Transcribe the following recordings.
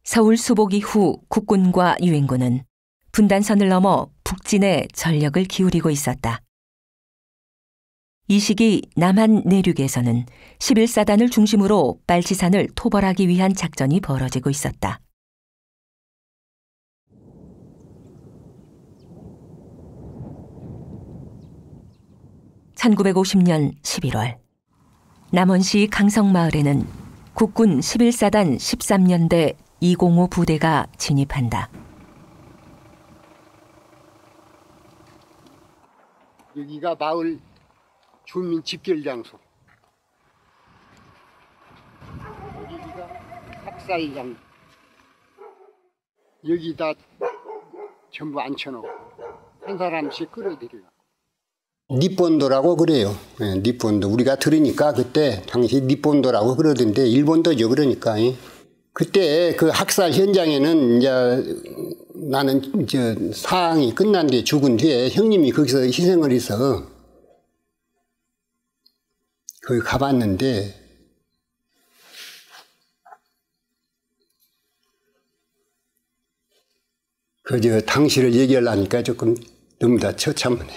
서울 수복 이후 국군과 유엔군은 분단선을 넘어 북진에 전력을 기울이고 있었다. 이 시기 남한 내륙에서는 11사단을 중심으로 빨치산을 토벌하기 위한 작전이 벌어지고 있었다. (1950년 11월) 남원시 강성마을에는 국군 11사단 13년대 205 부대가 진입한다. 여기가 마을 주민 집결 장소. 여기가 학살장. 여기다 전부 앉혀놓고 한 사람씩 끌어들여요. 니본도라고 그래요. 네, 니본도. 우리가 들으니까 그때 당시 니본도라고 그러던데 일본도죠. 그러니까. 그때 그 학살 현장에는 이제 나는 사항이 끝난 뒤에 죽은 뒤에 형님이 거기서 희생을 해서 거기 가봤는데 당시를 얘기하려니까 조금 너무 다 처참하네.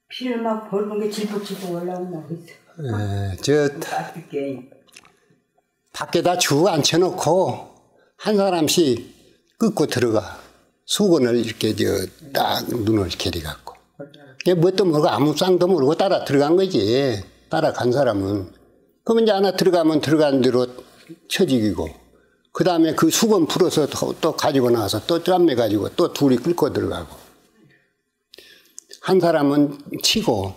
피를 막 벌건 게 질퍽질퍽 올라온다 그랬어. 밖에다 쭉 앉혀놓고 한 사람씩 끊고 들어가. 수건을 이렇게 딱 눈을 캐리갖고. 뭣도 모르고 아무 쌍도 모르고 따라 들어간 거지. 따라간 사람은. 그러면 이제 하나 들어가면 들어간 대로 쳐지기고. 그 다음에 그 수건 풀어서 또 가지고 나와서 또 짬매 가지고 또 둘이 끌고 들어가고. 한 사람은 치고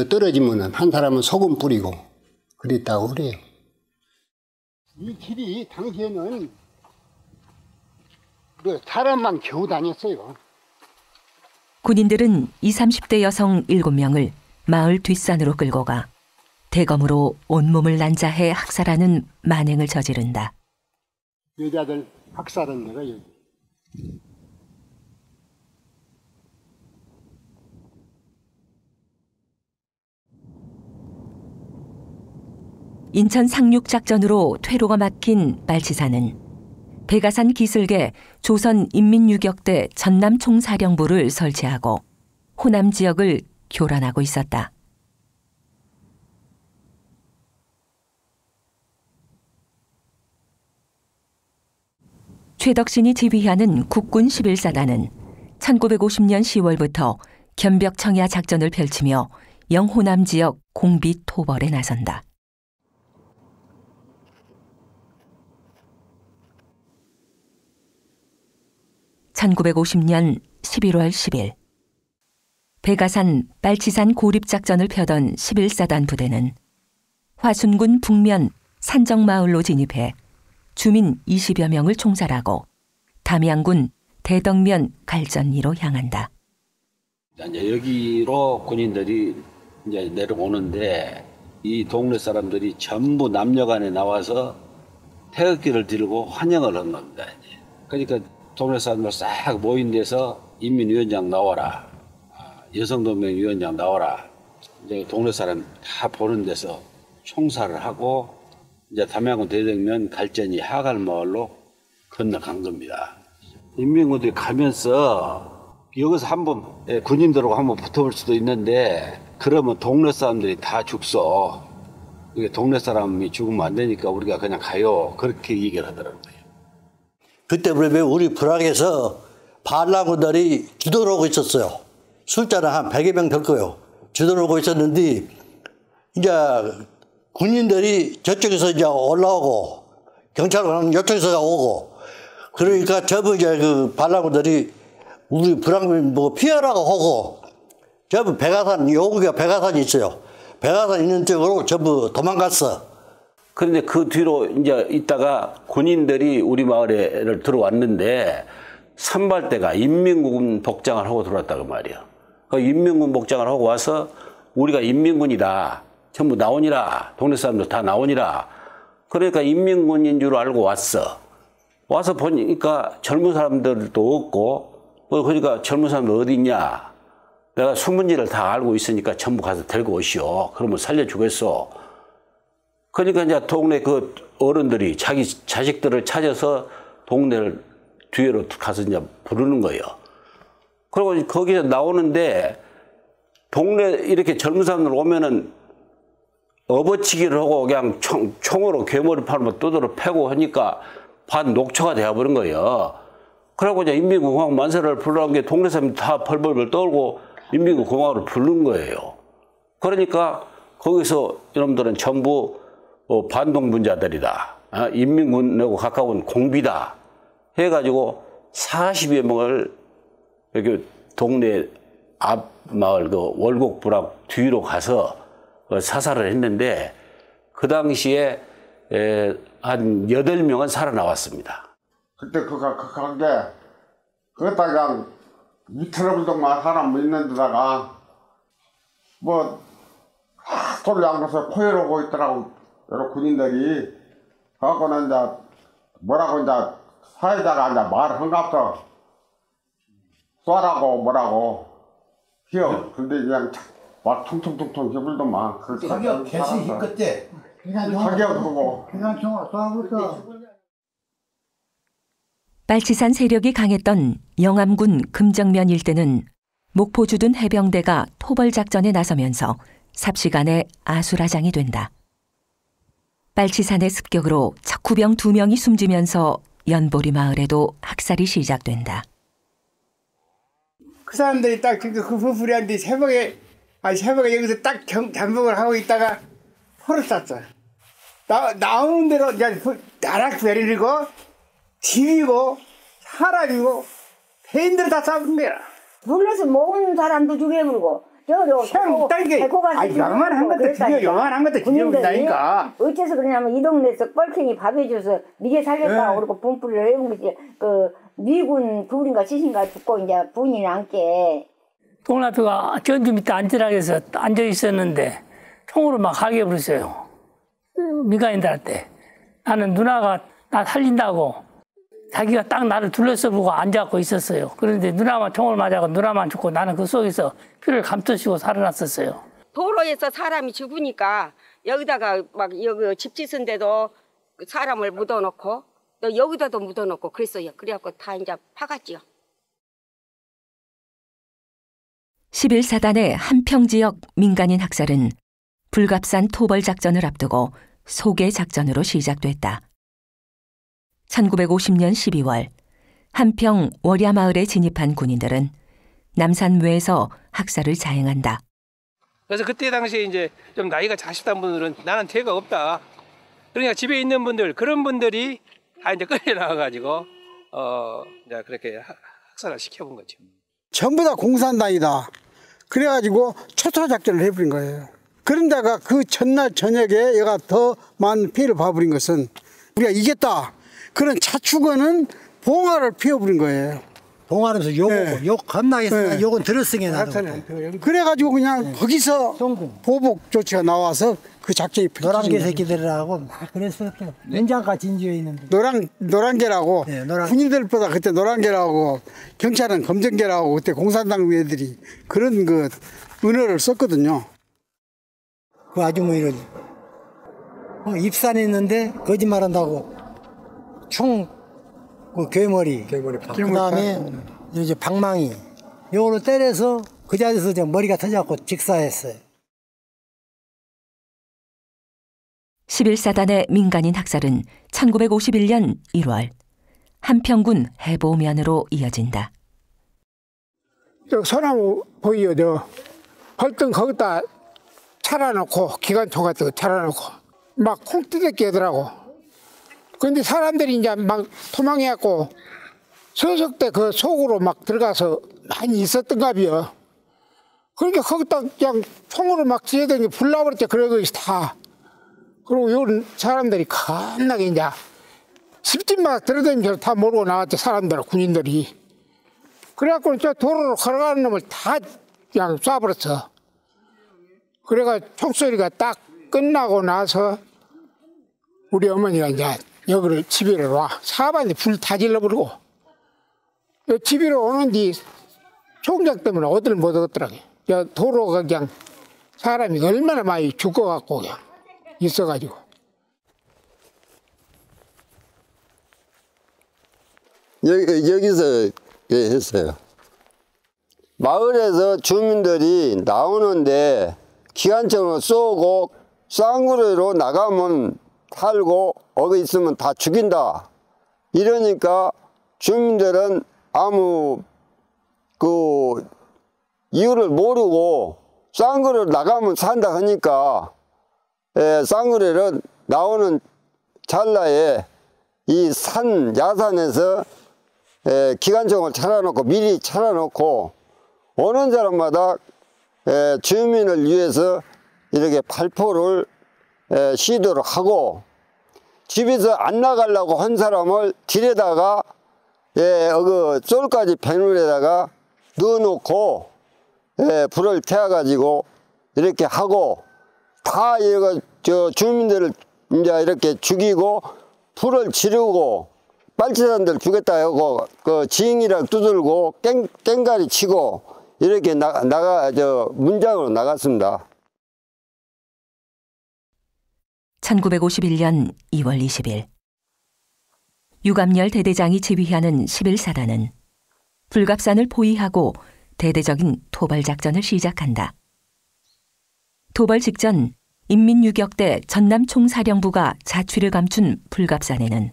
떨어지면은 한 사람은 소금 뿌리고 그랬다고 그래요. 이 길이 당시에는 사람만 겨우 다녔어요. 군인들은 20, 30대 여성 7명을 마을 뒷산으로 끌고 가 대검으로 온몸을 난자해 학살하는 만행을 저지른다. 여자들 학살한 데가 여기. 인천 상륙작전으로 퇴로가 막힌 빨치산은 백아산 기슭에 조선인민유격대 전남총사령부를 설치하고 호남 지역을 교란하고 있었다. 최덕신이 지휘하는 국군 11사단은 1950년 10월부터 견벽청야 작전을 펼치며 영호남 지역 공비 토벌에 나선다. (1950년 11월 10일) 백아산 빨치산 고립작전을 펴던 11사단 부대는 화순군 북면 산정마을로 진입해 주민 20여 명을 총살하고 담양군 대덕면 갈전리로 향한다. 이제 여기로 군인들이 이제 내려오는데 이 동네 사람들이 전부 남녀간에 나와서 태극기를 들고 환영을 한 겁니다. 그러니까 동네 사람들 싹 모인 데서 인민위원장 나와라, 여성동맹위원장 나와라. 이제 동네 사람 다 보는 데서 총살을 하고 이제 담양군 대덕면 갈전리 하갈마을로 건너간 겁니다. 인민군들이 가면서 여기서 한번 군인들하고 한번 붙어볼 수도 있는데 그러면 동네 사람들이 다 죽소. 동네 사람이 죽으면 안 되니까 우리가 그냥 가요. 그렇게 얘기를 하더라고요. 그때 우리 불악에서 반란군들이 주도를 하고 있었어요. 숫자는 한 100여 명 될 거예요. 주도를 하고 있었는데 이제 군인들이 저쪽에서 이제 올라오고 경찰관은 이쪽에서 오고 그러니까 전부 이제 그 반란군들이 우리 불악민 보고 피하라고 하고 전부 백아산, 여기가 백아산이 있어요. 백아산 있는 쪽으로 전부 도망갔어. 그런데 그 뒤로 이제 있다가 군인들이 우리 마을에 들어왔는데 선발대가 인민군 복장을 하고 들어왔다고 말이야. 그 인민군 복장을 하고 와서 우리가 인민군이다. 전부 나오니라. 동네 사람들 다 나오니라. 그러니까 인민군인 줄 알고 왔어. 와서 보니까 젊은 사람들도 없고 그러니까 젊은 사람들 어디 있냐. 내가 숨은지를 다 알고 있으니까 전부 가서 데리고 오시오. 그러면 살려주겠어. 그러니까 이제 동네 그 어른들이 자기 자식들을 찾아서 동네를 뒤로 가서 이제 부르는 거예요. 그리고 거기서 나오는데 동네 이렇게 젊은 사람들 오면은 업어치기를 하고 그냥 총으로 괴머리 팔면 두드러 패고 하니까 반 녹초가 되어버린 거예요. 그러고 이제 인민공화국 만세를 부르는 게 동네 사람이 다 벌벌벌 떨고 인민공화국을 부른 거예요. 그러니까 거기서 여러분들은 전부 반동분자들이다. 인민군하고 가까운 공비다. 해가지고 40여 명을 여기 동네 앞 마을 그 월곡부락 뒤로 가서 사살을 했는데 그 당시에 한 8명은 살아나왔습니다. 그때 그게 그것다가 이틀 동안 사람 있는 데다가 뭐 소리 안 가서 포위하고 있더라고 여러 군인들이. 그거는 이제 뭐라고 이제 사회자가 이제 말을 한갑서 쏘라고 뭐라고 기어. 근데 그냥 막 퉁퉁퉁퉁 기불더만. 자기가 개시 그때 자기가 그거 그냥 총알 쏴부터. 빨치산 세력이 강했던 영암군 금정면 일대는 목포 주둔 해병대가 토벌 작전에 나서면서 삽시간에 아수라장이 된다. 빨치산의 습격으로 척후병 2명이 숨지면서 연보리 마을에도 학살이 시작된다. 그 사람들이 딱 그 부부리한테 새벽에 여기서 딱 잠복을 하고 있다가 포를 쐈어. 나오는 대로 그냥 나락 내리고 집이고 사람이고 배인들 다 쏴본 거야. 불러서 모은 사람도 죽여버리고 요만한 것도 죽여, 요만한 것도 죽여버린다니까. 어째서 그러냐면 이 동네에서 뻘팽이 밥 해줘서 미개 살렸다고 그러고 분풀이를 해본 거지. 그 미군 둘인가 셋인가 죽고 이제 분이 남게. 동라표가 전주 밑에 앉으라 해서 앉아 있었는데 총으로 막 가게 버렸어요. 민간인들한테. 나는 누나가 나 살린다고 자기가 딱 나를 둘러서 보고 앉아갖고 있었어요. 그런데 누나만 총을 맞아서 누나만 죽고 나는 그 속에서 피를 감싸시고 살아났었어요. 도로에서 사람이 죽으니까 여기다가 막 여기 집 짓은 데도 사람을 묻어놓고 또 여기다도 묻어놓고 그랬어요. 그래갖고 다 이제 파갔지요. 11사단의 한평지역 민간인 학살은 불갑산 토벌 작전을 앞두고 소개 작전으로 시작됐다. 1950년 12월 한평 월야마을에 진입한 군인들은 남산묘에서 학살을 자행한다. 그래서 그때 당시에 이제 좀 나이가 자식단 분들은 나는 죄가 없다. 그러니까 집에 있는 분들 그런 분들이 다 이제 끌려 나와가지고 이제 그렇게 학살을 시켜본 거죠. 전부 다 공산당이다. 그래가지고 초토화 작전을 해버린 거예요. 그런데가 그 전날 저녁에 얘가 더 많은 피해를 봐버린 것은 우리가 이겼다. 그런 차축어는 봉화를 피워버린 거예요. 봉화하면서 욕 겁나게 했으나 욕은 들었으니 나도. 그래가지고 그냥 거기서 보복 조치가 나와서 그 작전이 노란개 새끼들하고 막 그랬어요. 연장가 진주에 있는데. 노란개라고 군인들보다 그때 노란개라고 경찰은 검정개라고 그때 공산당 애들이 그런 그 은어를 썼거든요. 그 아주머니를 입산에 있는데 거짓말한다고 그 괴머리 그다음에 이제 방망이 요거로 때려서 그 자리에서 머리가 터져갖고 직사했어요. 11사단의 민간인 학살은 1951년 1월 한평군 해보면으로 이어진다. 저 소나무 보이요? 저 벌떡 거기다 차려놓고 기관총 같은 거 차려놓고 막 콩뜨겁게 하더라고. 근데 사람들이 이제 막 도망해갖고 서석대 그 속으로 막 들어가서 많이 있었던가 봐요. 그러니까 거기다 그냥 총으로 막 찌르더니 불나버렸죠. 그러고 다. 그리고 이런 사람들이 겁나게 이제 집집마다 들어다니면서 다 몰고 나왔죠. 사람들, 군인들이. 그래갖고 저 도로로 걸어가는 놈을 다 그냥 쏴버렸어. 그래가 총소리가 딱 끝나고 나서 우리 어머니가 이제 여기를 집에를 와. 사반에 불 다 질러버리고. 집에로 오는 뒤 총장 때문에 어디를 못 오겠더라고요. 도로가 그냥 사람이 얼마나 많이 죽어갖고 그냥 있어가지고. 여기서 했어요. 마을에서 주민들이 나오는데 기관총을 쏘고 쌍구리로 나가면 살고 거기 있으면 다 죽인다. 이러니까 주민들은 아무 이유를 모르고 쌍구리로 나가면 산다 하니까 쌍구리로 나오는 찰나에 이 야산에서 기관총을 차려놓고 미리 차려놓고 오는 사람마다 주민을 위해서 이렇게 발포를 시도를 하고 집에서 안 나가려고 한 사람을 길에다가 쫄까지 배늘에다가 넣어놓고 불을 태워가지고 이렇게 하고 다 주민들을 이제 이렇게 죽이고 불을 지르고 빨치산들 죽였다 하고 지잉이랑 두들고 깽가리 치고 이렇게 문장으로 나갔습니다. 1951년 2월 20일 유감열 대대장이 지휘하는 11사단은 불갑산을 포위하고 대대적인 토벌작전을 시작한다. 토벌 직전 인민유격대 전남총사령부가 자취를 감춘 불갑산에는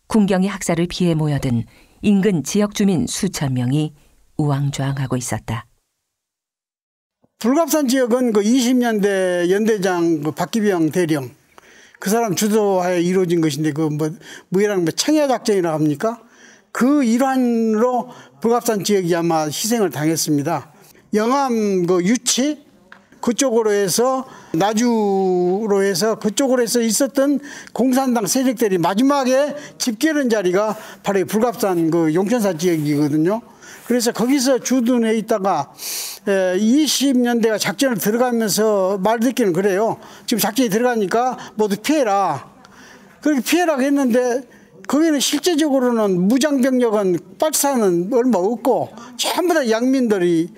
군경의 학살을 피해 모여든 인근 지역 주민 수천 명이 우왕좌왕하고 있었다. 불갑산 지역은 20년대 연대장 박기병 대령 그 사람 주도하에 이루어진 것인데 청야작전이라고 합니까? 그 일환으로 불갑산 지역이 아마 희생을 당했습니다. 영암 유치 그쪽으로 해서 나주로 해서 그쪽으로 해서 있었던 공산당 세력들이 마지막에 집결한 자리가 바로 불갑산 용천사 지역이거든요. 그래서 거기서 주둔해 있다가 20년대가 작전을 들어가면서 말 듣기는 그래요. 지금 작전이 들어가니까 모두 피해라. 그렇게 피해라고 했는데 거기는 실제적으로는 무장병력은 빨치산은 얼마 없고 전부 다 양민들이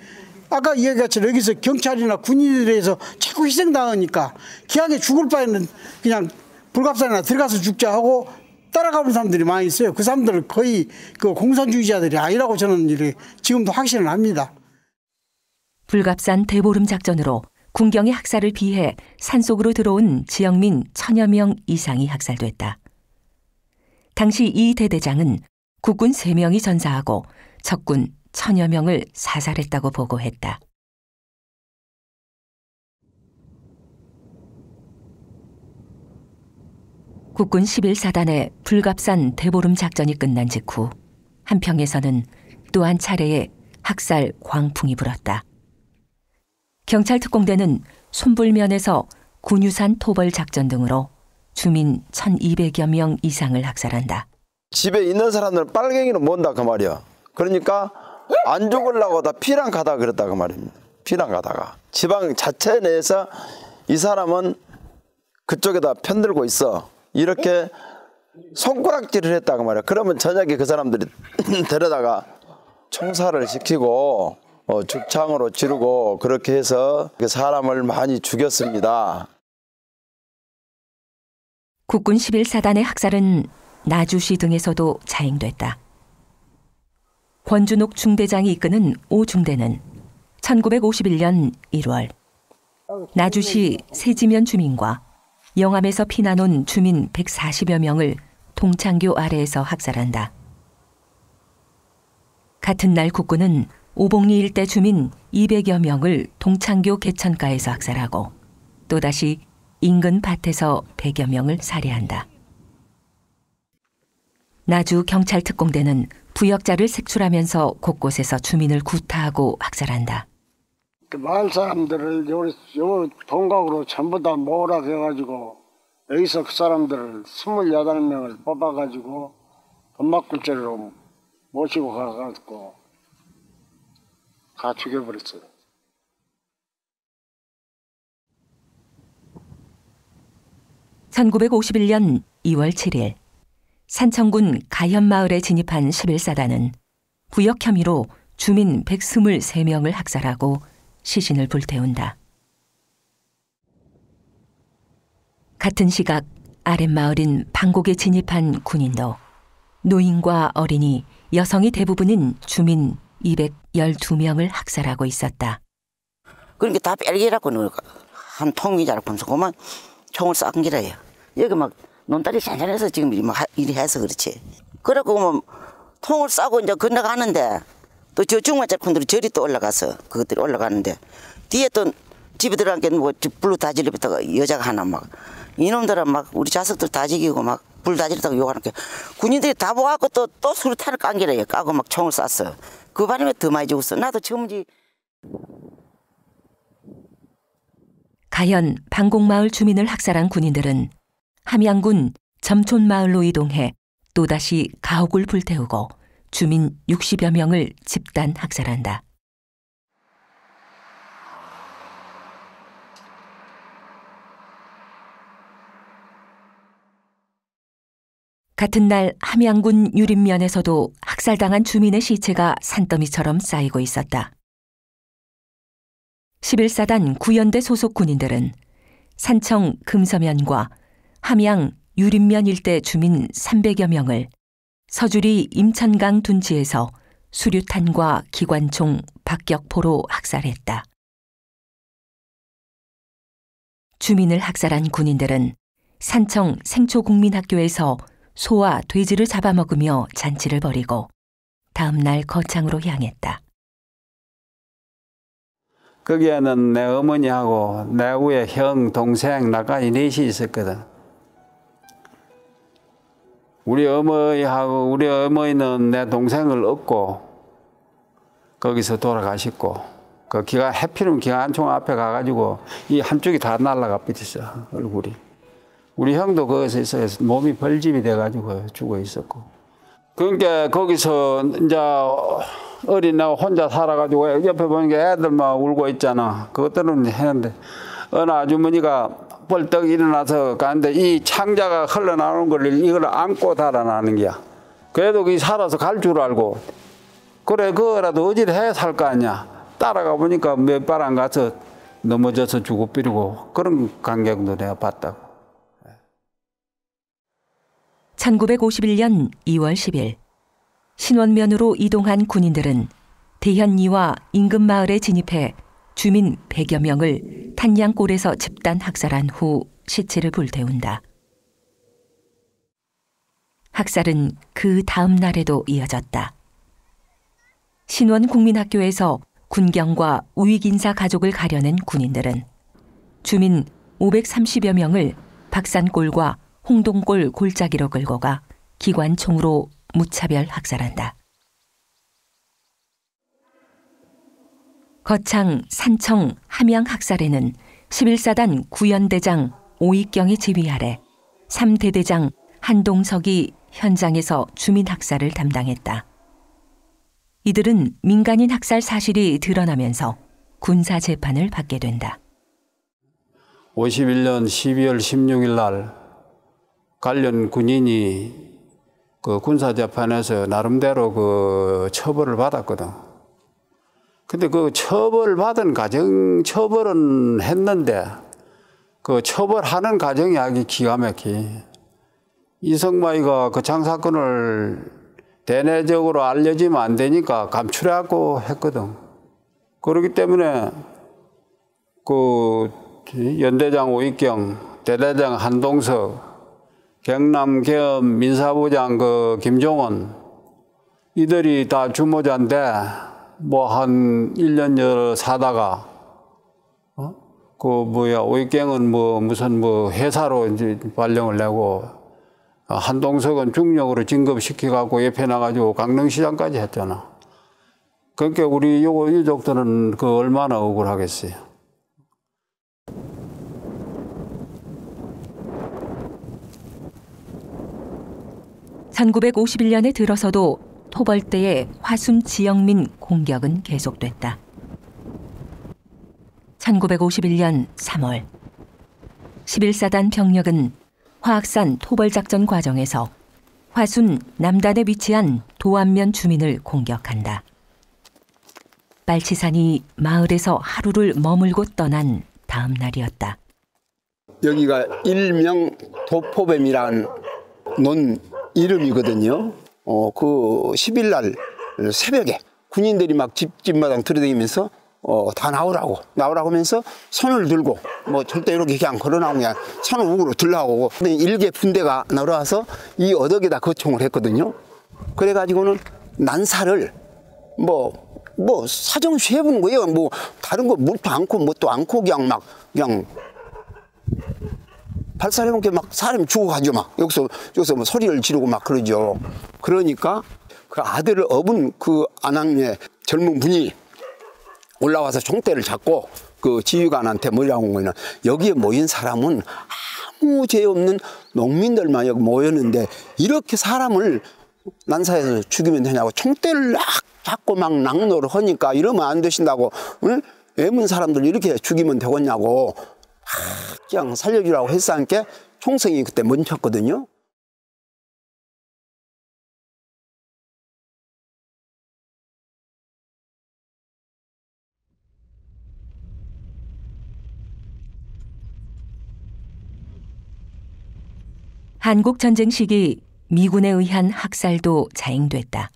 아까 이야기했지만 여기서 경찰이나 군인들에 의해서 자꾸 희생당하니까 기왕에 죽을 바에는 그냥 불갑산이나 들어가서 죽자 하고 따라가는 사람들이 많이 있어요. 그 사람들은 거의 공산주의자들이 아니라고 저는 지금도 확신을 합니다. 불갑산 대보름 작전으로 군경의 학살을 피해 산속으로 들어온 지역민 1000여 명 이상이 학살됐다. 당시 이 대대장은 국군 3명이 전사하고 적군 1000여 명을 사살했다고 보고했다. 국군 11사단의 불갑산 대보름 작전이 끝난 직후 한평에서는 또 한 차례의 학살 광풍이 불었다. 경찰 특공대는 손불면에서 군유산 토벌 작전 등으로 주민 1200여 명 이상을 학살한다. 집에 있는 사람들은 빨갱이로 모은다 그 말이야. 그러니까 안 죽으려고 다 피랑 가다가 그랬다 그 말입니다. 피랑 가다가 지방 자체 내에서 이 사람은 그쪽에다 편들고 있어. 이렇게 손가락질을 했다 그 말이야. 그러면 저녁에 그 사람들이 데려다가 총살을 시키고 죽창으로 지르고 그렇게 해서 사람을 많이 죽였습니다. 국군 11사단의 학살은 나주시 등에서도 자행됐다. 권준옥 중대장이 이끄는 5중대는 1951년 1월 나주시 세지면 주민과 영암에서 피난 온 주민 140여 명을 동창교 아래에서 학살한다. 같은 날 국군은 오봉리 일대 주민 200여 명을 동창교 개천가에서 학살하고 또다시 인근 밭에서 100여 명을 살해한다. 나주 경찰 특공대는 부역자를 색출하면서 곳곳에서 주민을 구타하고 학살한다. 마을 사람들을 요 동각으로 전부 다 모으라 해가지고 여기서 그 사람들을 28명을 뽑아가지고 돈막굴제로 모시고 가가지고 다 죽여버렸어요. (1951년 2월 7일) 산청군 가현마을에 진입한 11사단은 부역 혐의로 주민 123명을 학살하고 시신을 불태운다. 같은 시각 아랫마을인 방곡에 진입한 군인도 노인과 어린이, 여성이 대부분인 주민 212명을 학살하고 있었다. 그러니까 다 뺄기라고 한 통이자라 보면서 그만 총을 쏴은 기라요. 여기 막 논다리 잔잔해서 지금 막 일이 해서 그렇지. 그래고 뭐 통을 쏴고 이제 건너가는데 또 저 중마자꾼들이 저리 또 올라가서 그것들이 올라가는데 뒤에 또 집에 들어간 게 뭐 불로 다지리부터 여자가 하나 막 이놈들은 막 우리 자식들 다 죽이고 막 불 다지렸다고 욕하는 게 군인들이 다 모아갖고 또 수류탄을 깐 기라요. 까고 막 총을 쐈어. 그 바람에 더 많이 죽었어. 나도 처음지. 가현 방곡마을 주민을 학살한 군인들은 함양군 점촌마을로 이동해 또다시 가옥을 불태우고 주민 60여 명을 집단 학살한다. 같은 날 함양군 유림면에서도 학살당한 주민의 시체가 산더미처럼 쌓이고 있었다. 11사단 구연대 소속 군인들은 산청 금서면과 함양 유림면 일대 주민 300여 명을 서주리 임천강 둔지에서 수류탄과 기관총, 박격포로 학살했다. 주민을 학살한 군인들은 산청 생초국민학교에서 소와 돼지를 잡아먹으며 잔치를 벌이고 다음 날 거창으로 향했다. 거기에는 내 어머니하고 내 위에 형, 동생, 나까지 넷이 있었거든. 우리 어머니는 내 동생을 얻고 거기서 돌아가셨고 그 해피름 기관총 앞에 가가지고 이 한쪽이 다 날아가 버렸어, 얼굴이. 우리 형도 거기서 있어서 몸이 벌집이 돼가지고 죽어 있었고. 그러니까 거기서 이제 어린 나 혼자 살아가지고 옆에 보니까 애들 막 울고 있잖아. 그것들은 했는데 어느 아주머니가 벌떡 일어나서 가는데 이 창자가 흘러나오는 걸 이걸 안고 달아나는 거야. 그래도 그 살아서 갈 줄 알고 그래 그거라도 어디를 해 살 거 아니야. 따라가 보니까 몇 발 안 가서 넘어져서 죽어버리고 그런 광경도 내가 봤다고. 1951년 2월 10일 신원면으로 이동한 군인들은 대현리와 인근 마을에 진입해 주민 100여 명을 탄양골에서 집단 학살한 후 시체를 불태운다. 학살은 그 다음 날에도 이어졌다. 신원국민학교에서 군경과 우익인사 가족을 가려낸 군인들은 주민 530여 명을 박산골과 홍동골 골짜기로 끌고 가 기관총으로 무차별 학살한다. 거창, 산청, 함양 학살에는 11사단 구연대장 오익경의 지휘 아래 3대대장 한동석이 현장에서 주민 학살을 담당했다. 이들은 민간인 학살 사실이 드러나면서 군사 재판을 받게 된다. 51년 12월 16일 날 관련 군인이 그 군사재판에서 나름대로 그 처벌을 받았거든. 근데 그 처벌받은 처벌은 했는데 그 처벌하는 과정이 아주 기가 막히. 이성마이가 그 장사건을 대내적으로 알려지면 안 되니까 감출해갖고 했거든. 그렇기 때문에 그 연대장 오익경, 대대장 한동석, 경남 계엄 민사부장 그 김종원 이들이 다 주모자인데 뭐 한 1년 사다가 그 오익경은 무슨 회사로 이제 발령을 내고 한동석은 중력으로 진급시켜갖고 옆에 나가지고 강릉시장까지 했잖아. 그러니까 우리 유족들은 그 얼마나 억울하겠어요. (1951년에) 들어서도 토벌대의 화순 지영민 공격은 계속됐다. 1951년 3월 11사단 병력은 화학산 토벌작전 과정에서 화순 남단에 위치한 도안면 주민을 공격한다. 빨치산이 마을에서 하루를 머물고 떠난 다음 날이었다. 여기가 일명 도포뱀이란 논 이름이거든요. 그 10일 날 새벽에 군인들이 막 집마당 들이다니면서 다 나오라고 하면서 손을 들고 뭐 절대 이렇게 그냥 걸어 나오고 그냥 손을 우으로 들라고. 근데 일개 분대가 날아와서 이 어덕에다 거총을 했거든요. 그래가지고는 난사를 뭐 사정시 해보는 거예요. 뭐 다른 거 뭣도 않고 뭣도 않고 그냥 발사해본 게 막 사람이 죽어가지고 막 여기서 뭐 소리를 지르고 막 그러죠. 그러니까 그 아들을 업은 그 안항의 젊은 분이 올라와서 총대를 잡고 그 지휘관한테 뭐라고 한 거는 여기에 모인 사람은 아무 죄 없는 농민들만 여기 모였는데 이렇게 사람을 난사해서 죽이면 되냐고 총대를 막 잡고 막 낙노를 하니까 이러면 안 되신다고 응? 애문 사람들 이렇게 죽이면 되겠냐고 그냥 살려주라고 했어 하니까 총성이 그때 멈췄거든요. 한국전쟁 시기 미군에 의한 학살도 자행됐다.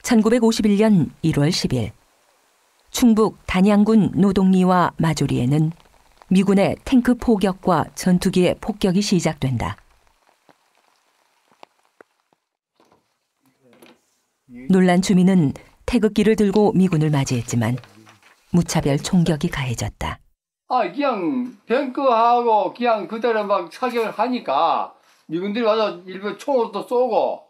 1951년 1월 10일 충북 단양군 노동리와 마조리에는 미군의 탱크 포격과 전투기의 폭격이 시작된다. 놀란 주민은 태극기를 들고 미군을 맞이했지만 무차별 총격이 가해졌다. 그냥 탱크하고 그냥 그대로 막 사격을 하니까 미군들이 와서 일부 총으로도 쏘고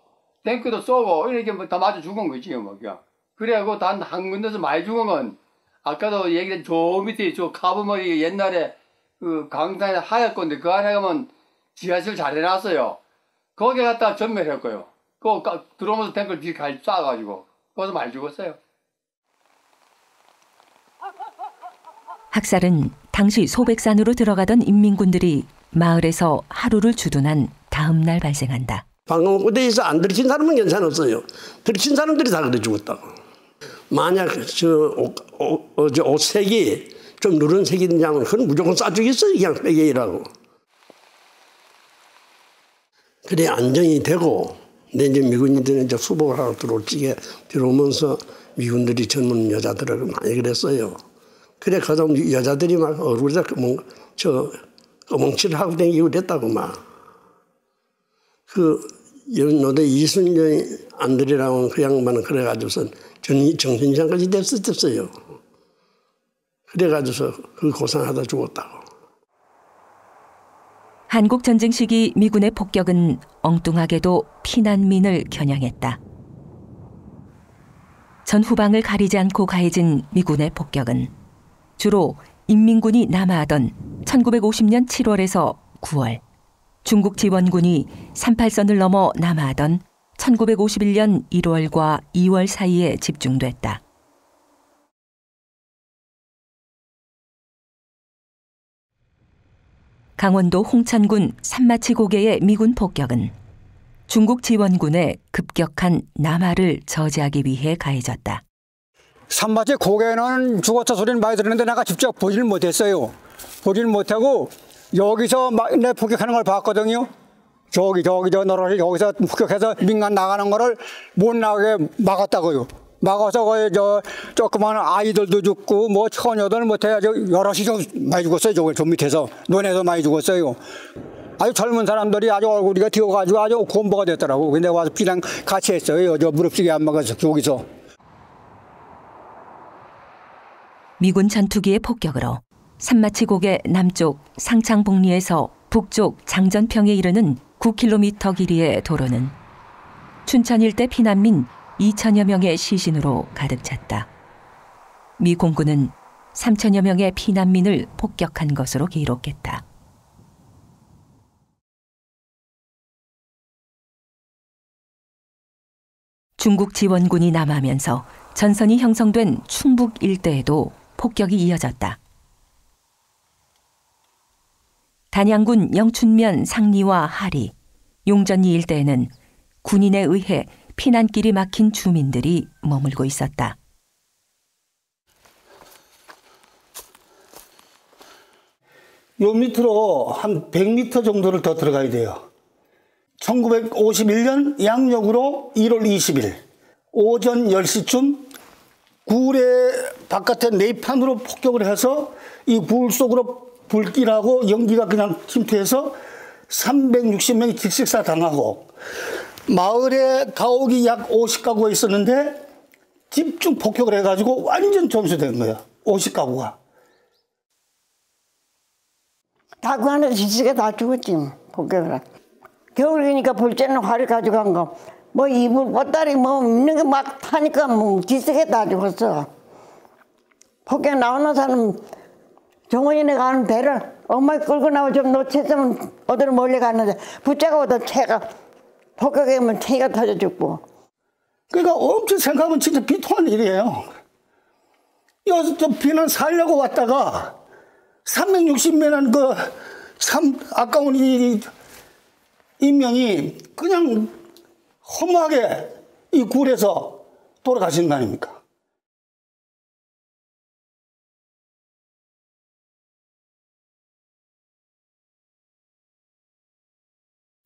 탱크도 쏘고 이렇게 뭐 다 맞아 죽은 거지 뭐 그냥. 그래갖고 단 한 군데서 많이 죽은 건 아까도 얘기한 저 밑에 저 카브머리 옛날에 그 강산에 하였건데 그 안에 가면 지하실 잘 해놨어요. 거기 갖다 전멸했고요. 그거 들어오면서 탱크를 뒤에 쏴가지고 거기서 많이 죽었어요. 학살은 당시 소백산으로 들어가던 인민군들이 마을에서 하루를 주둔한 다음 날 발생한다. 방금 부대에서 안 들킨 사람은 괜찮았어요. 들킨 사람들이 다 그래 죽었다고. 만약 옷색이 좀 누런 색인지 하면 그건 무조건 쏴주겠어요. 그냥 빼게이라고. 그래 안정이 되고 근데 이제 미군인들은 이제 수복을 하러 들어오면서 미군들이 젊은 여자들을 많이 그랬어요. 그래 가서 여자들이 막 얼굴에다 꺼멍칠을 하고 다니고 그랬다고 막. 그 연노대 이순정 안들이라고 그 양반은 그래가지고서 정신이상까지 됐었어요. 그래가지고서 그 고생하다 죽었다고. 한국전쟁 시기 미군의 폭격은 엉뚱하게도 피난민을 겨냥했다. 전후방을 가리지 않고 가해진 미군의 폭격은 주로 인민군이 남하하던 1950년 7월에서 9월, 중국 지원군이 38선을 넘어 남하하던 1951년 1월과 2월 사이에 집중됐다. 강원도 홍천군 산마치 고개의 미군 폭격은 중국 지원군의 급격한 남하를 저지하기 위해 가해졌다. 산마치 고개는 죽었다 소리는 많이 들었는데 내가 직접 보지를 못했어요. 보지를 못하고 여기서 막 내 폭격하는 걸 봤거든요. 저 너를 여기서 폭격해서 민간 나가는 거를 못 나가게 막았다고요. 막아서 거기 조그만 아이들도 죽고 뭐 처녀들 못해 여럿이 좀 많이 죽었어요. 저 밑에서 논에서 많이 죽었어요. 아주 젊은 사람들이 아주 얼굴이 튀어가지고 아주 곰보가 됐더라고. 근데 와서 피랑 같이 했어요. 저 무릎쓰기 안 막아서 여기서. 미군 전투기의 폭격으로 산마치 고개 남쪽 상창복리에서 북쪽 장전평에 이르는 9km 길이의 도로는 춘천 일대 피난민 2천여 명의 시신으로 가득 찼다. 미 공군은 3천여 명의 피난민을 폭격한 것으로 기록했다. 중국 지원군이 남하하면서 전선이 형성된 충북 일대에도 폭격이 이어졌다. 단양군 영춘면 상리와 하리, 용전리 일대에는 군인에 의해 피난길이 막힌 주민들이 머물고 있었다. 요 밑으로 한 100m 정도를 더 들어가야 돼요. 1951년 양력으로 1월 20일 오전 10시쯤 굴의 바깥에 네이판으로 폭격을 해서 이 굴 속으로 불길하고 연기가 그냥 침투해서 360명이 질식사 당하고 마을에 가옥이 약 50가구가 있었는데 집중 폭격을 해가지고 완전 점수된 거예요. 50가구가. 가구 안에 질식에 다 죽었지. 폭격을. 겨울이니까 불쬐는 활을 가져간 거. 뭐 이불, 보따리 뭐 있는 게 막 타니까 뭐 질식에 다 죽었어. 폭격 나오는 사람 정원이네 가는 배를 엄마 끌고 나와 좀 놓쳤으면 어디로 멀리 갔는데 붙잡고 채가 폭격에 하면 채가 터져 죽고. 그러니까 엄청 생각하면 진짜 비통한 일이에요. 여기서 또 비난 살려고 왔다가 360명이라는 그 아까운 이 인명이 그냥 허무하게 이 굴에서 돌아가신 거 아닙니까?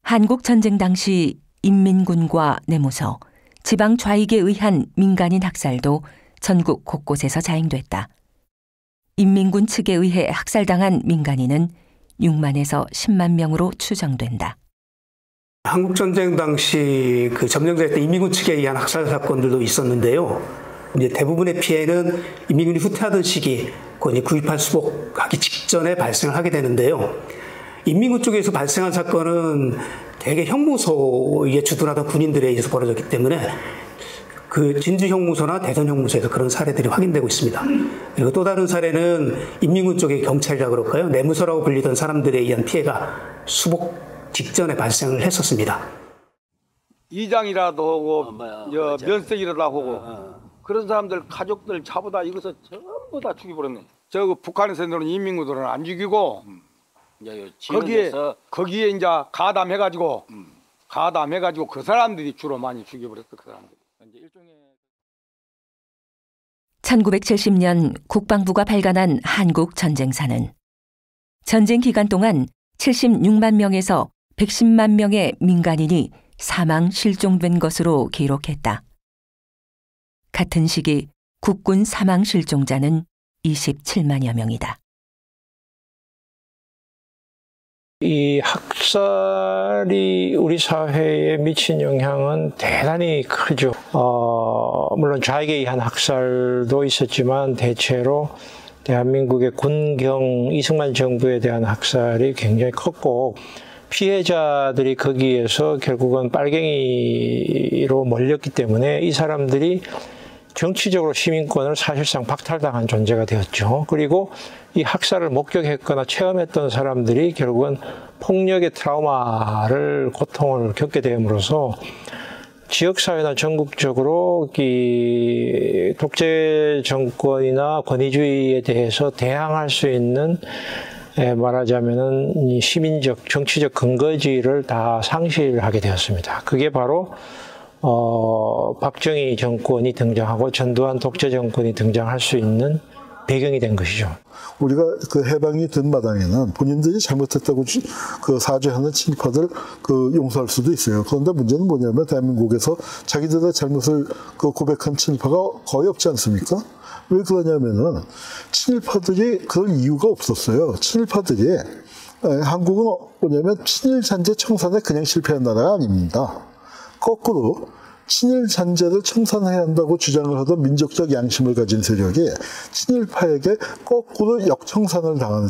한국전쟁 당시 인민군과 내무서, 지방 좌익에 의한 민간인 학살도 전국 곳곳에서 자행됐다. 인민군 측에 의해 학살당한 민간인은 6만에서 10만 명으로 추정된다. 한국전쟁 당시 그 점령자 때 인민군 측에 의한 학살 사건들도 있었는데요. 이제 대부분의 피해는 인민군이 후퇴하던 시기, 거의 9.28 수복하기 직전에 발생을 하게 되는데요. 인민군 쪽에서 발생한 사건은 대개 형무소에 주둔하던 군인들에 의해서 벌어졌기 때문에 그 진주 형무소나 대전 형무소에서 그런 사례들이 확인되고 있습니다. 그리고 또 다른 사례는 인민군 쪽의 경찰이라고 그럴까요? 내무서라고 불리던 사람들에 의한 피해가 수복 직전에 발생을 했었습니다. 이장이라도 하고 면색이라도 하고 그런 사람들 가족들 잡아다 이것을 전부 다 죽여버렸네. 저 북한에서 있는 인민군들은 안 죽이고 거기에 이제 가담해가지고 그 사람들이 주로 많이 죽여버렸어. 그 사람들이. 1970년 국방부가 발간한 한국전쟁사는 전쟁 기간 동안 76만 명에서 110만 명의 민간인이 사망 실종된 것으로 기록했다. 같은 시기 국군 사망 실종자는 27만여 명이다. 이 학살이 우리 사회에 미친 영향은 대단히 크죠. 물론 좌익에 의한 학살도 있었지만 대체로 대한민국의 군경 이승만 정부에 대한 학살이 굉장히 컸고 피해자들이 거기에서 결국은 빨갱이로 몰렸기 때문에 이 사람들이 정치적으로 시민권을 사실상 박탈당한 존재가 되었죠. 그리고 이 학살을 목격했거나 체험했던 사람들이 결국은 폭력의 트라우마를, 고통을 겪게 됨으로써 지역사회나 전국적으로 이 독재 정권이나 권위주의에 대해서 대항할 수 있는 말하자면은 이 시민적, 정치적 근거지를 다 상실하게 되었습니다. 그게 바로 박정희 정권이 등장하고 전두환 독재 정권이 등장할 수 있는 배경이 된 것이죠. 우리가 그 해방이 된 마당에는 본인들이 잘못했다고 그 사죄하는 친일파들 그 용서할 수도 있어요. 그런데 문제는 뭐냐면 대한민국에서 자기들의 잘못을 그 고백한 친일파가 거의 없지 않습니까? 왜 그러냐면은 친일파들이 그럴 이유가 없었어요. 친일파들이 한국은 뭐냐면 친일 잔재 청산에 그냥 실패한 나라가 아닙니다. 거꾸로 친일 잔재를 청산해야 한다고 주장을 하던 민족적 양심을 가진 세력이 친일파에게 거꾸로 역청산을 당한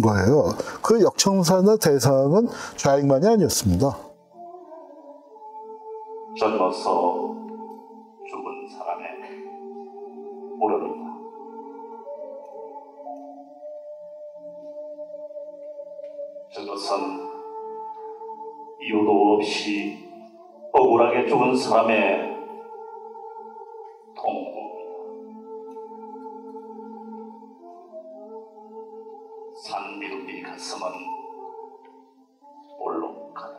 거예요. 그 역청산의 대상은 좌익만이 아니었습니다. 젊어서 죽은 사람의 모릅니다. 저것은 이유도 없이 억울하게 죽은 사람의 통곡입니다. 산 미루비 가슴은 볼록하다.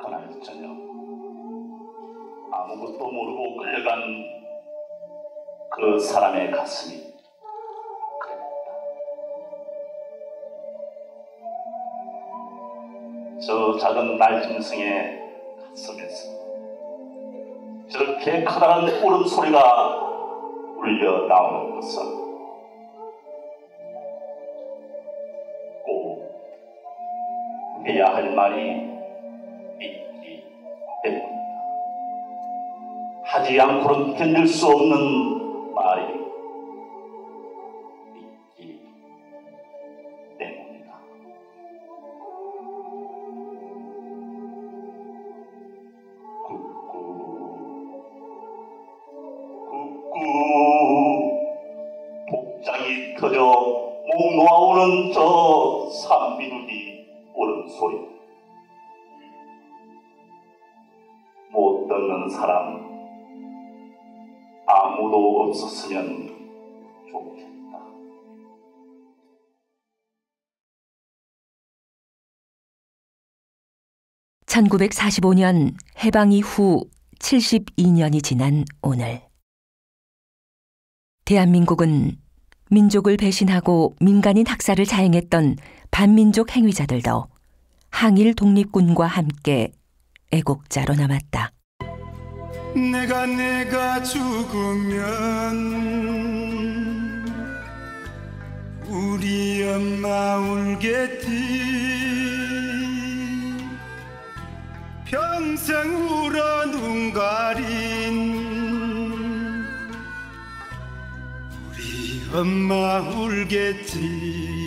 그날 저녁 아무것도 모르고 끌려간 그 사람의 가슴이 그랬다. 저 작은 날짐승의 가슴에서 저렇게 커다란 울음소리가 울려 나오는 것은 꼭 해야 할 말이 있기 때문입니다. 하지 않고는 견딜 수 없는 말이 있기 때문입니다. 복장이 터져 목 놓아오는 저 산비둘기 울음소리, 못 듣는 사람 아무도 없었으면 좋겠다. (1945년) 해방 이후 72년이 지난 오늘, 대한민국은 민족을 배신하고 민간인 학살을 자행했던 반민족 행위자들도 항일 독립군과 함께 애국자로 남았다. 내가 죽으면 우리 엄마 울겠지. 평생 울어 눈 가린 우리 엄마 울겠지.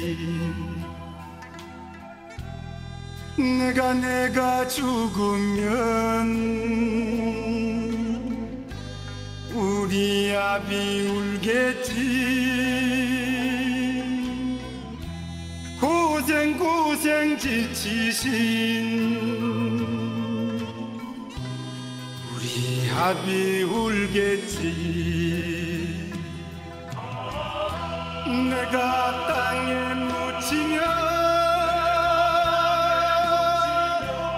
내가 죽으면 우리 아비 울겠지. 고생 지치신 우리 아비 울겠지. 내가 땅에 묻히면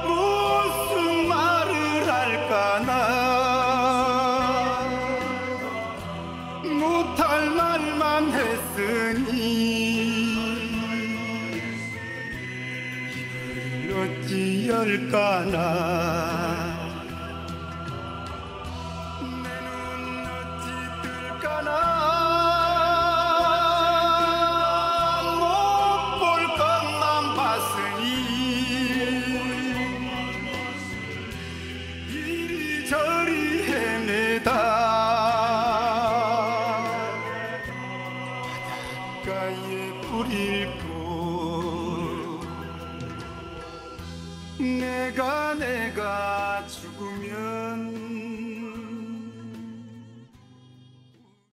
무슨 말을 할까나. 못할 말만 했으니 입을 어찌 열까나. 내가 죽으면